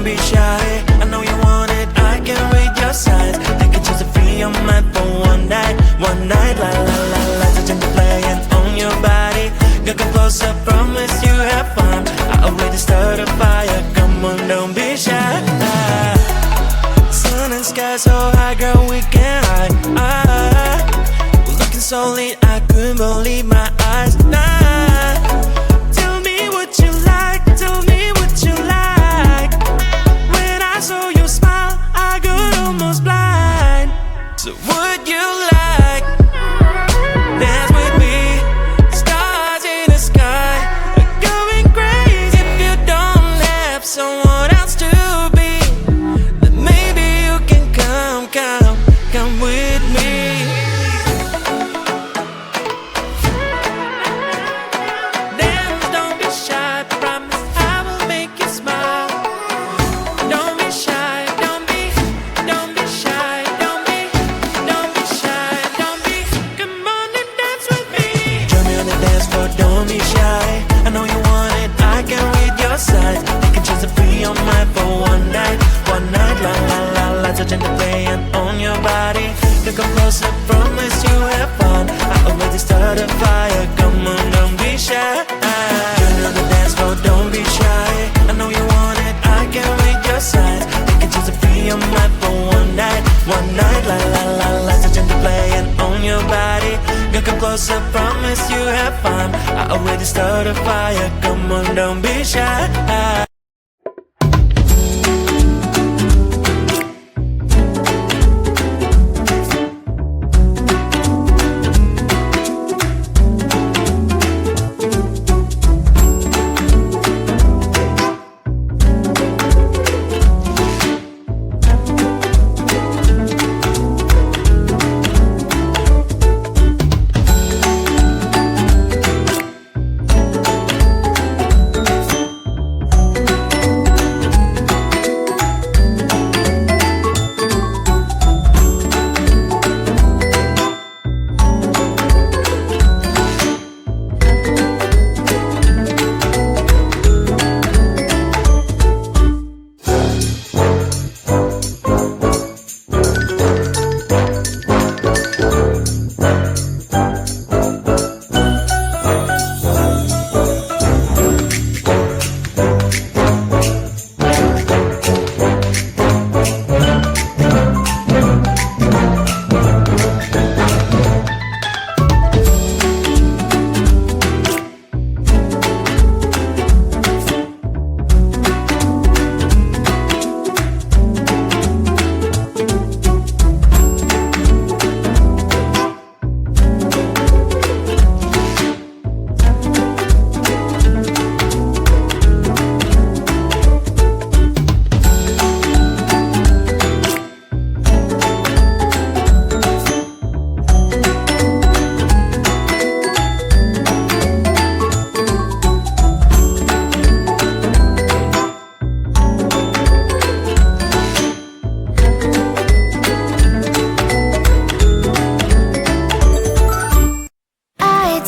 be shy. I know you want it, I can read your signs. They can choose to free your mind for one night. One night, la la la la. So change the play and own your body. Girl, come closer, promise you have fun. I already started a fire, come on, don't be shy. Sun and sky so high, girl, we can hide. We're looking so lit, I couldn't believe my eyes. Tell me what you like, tell me what you like. When I saw your smile, I got almost blind. So would you like dance with me? Stars in the sky are going crazy. If you don't have someone else to be, then maybe you can come with me. Dance, don't be shy, promise I will make you smile. Don't be shy, don't be shy, don't be shy, don't be. Come on and dance with me. Join me on the dance floor, don't be shy. I know you want it, I can read your signs. You can choose to free your mind for one night, la la la la. Touch and play and own your body. You come closer, promise you have fun. I already started a fire, come on, don't be shy. Join me on the dance floor, don't be shy. I know you want it, I can read your signs. You can choose to free your mind for one night, la la la la. Touch and play and own your body. You come closer, promise you have fun. I already started a fire, come on, don't be shy.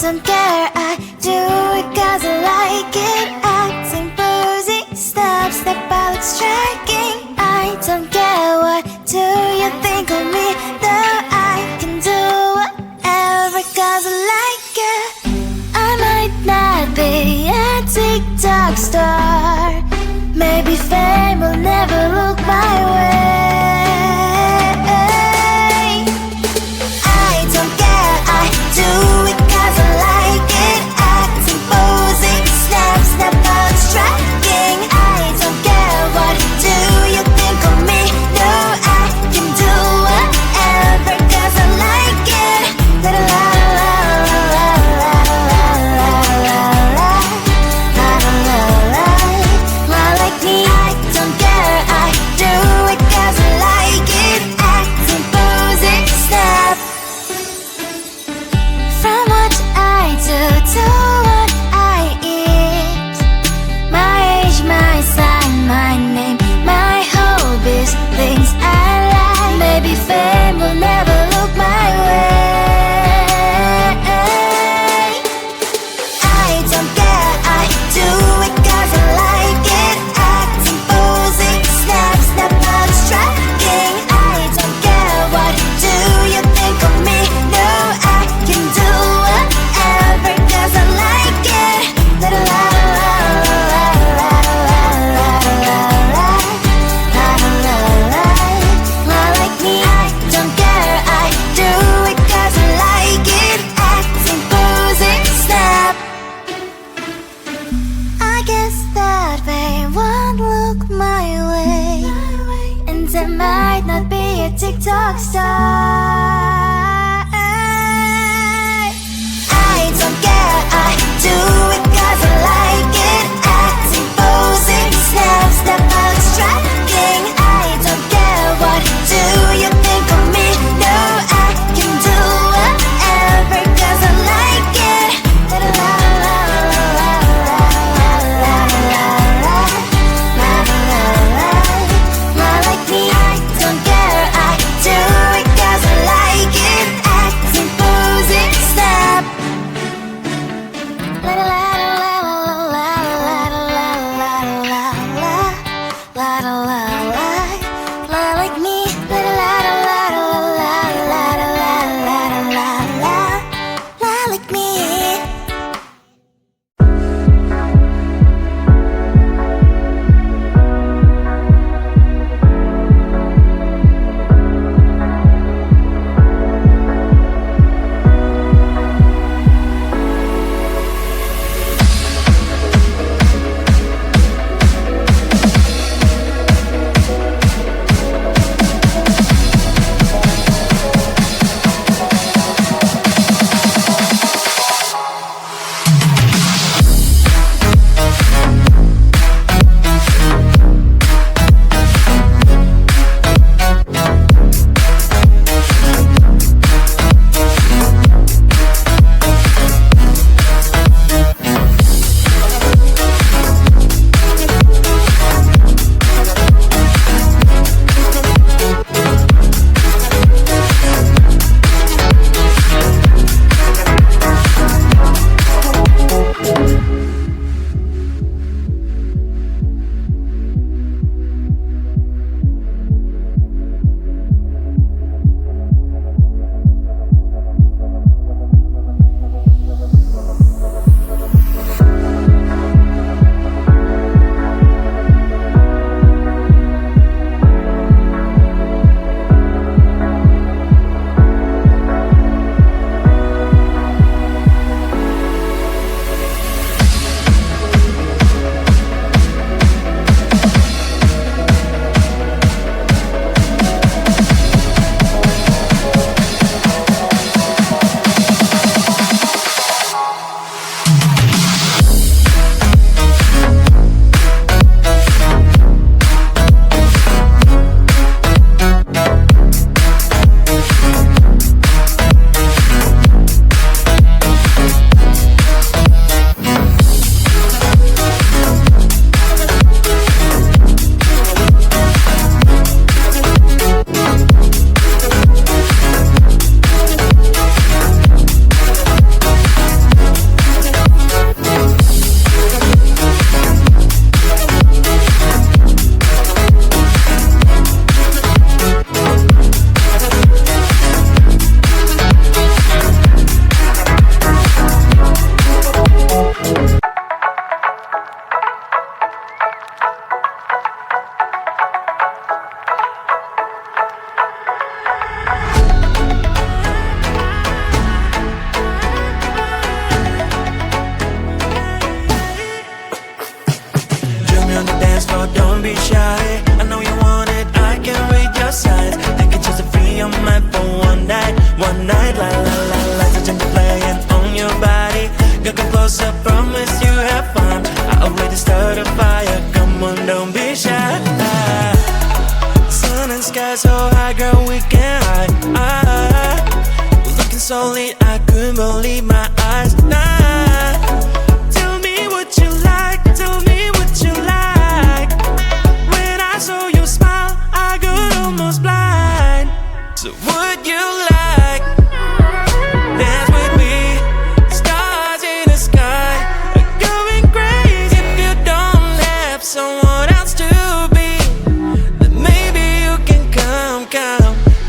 don't care, I do it cause I like it. Acting boozy, step out, it's striking. I don't care, what do you think of me? Though I can do whatever cause I like it. I might not be a TikTok star, maybe fame will never look my way. I don't care, I do it cause I like it. Acting posing, snap out, striking. I don't care, what do you think of me? No, I can do whatever cause I like it. La la la la la la la la la la la la la la. might not be a TikTok star. I don't care, I do it 'cause I like it. Acting, posing, step out striking. I don't care, what do you think of me? No, I can do whatever 'cause I like it. La la la la la la la la la la la. Not like me, I don't care, I do it 'cause I like it. Acting, posing, step. La la la la la la la la la la la la la la la. Not like me. La la la la la la la la la la la. Not like me.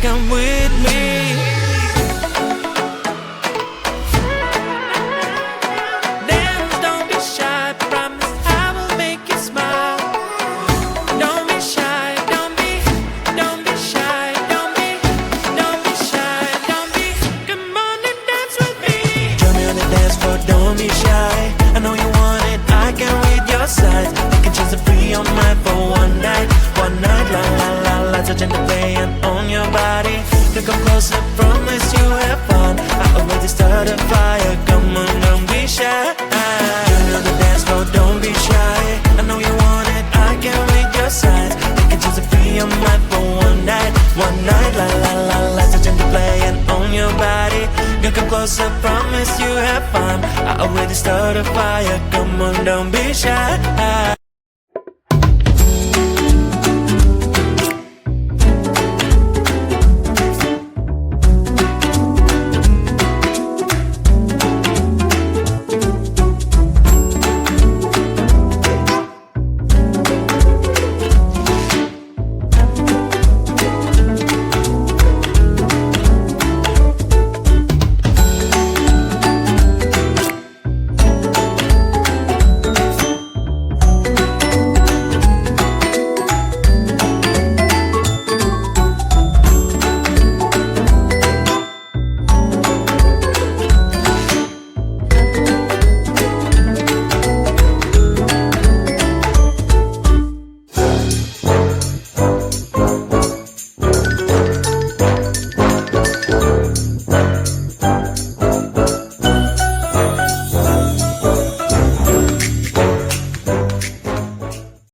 Come with me. start a fire. Come on, don't be shy.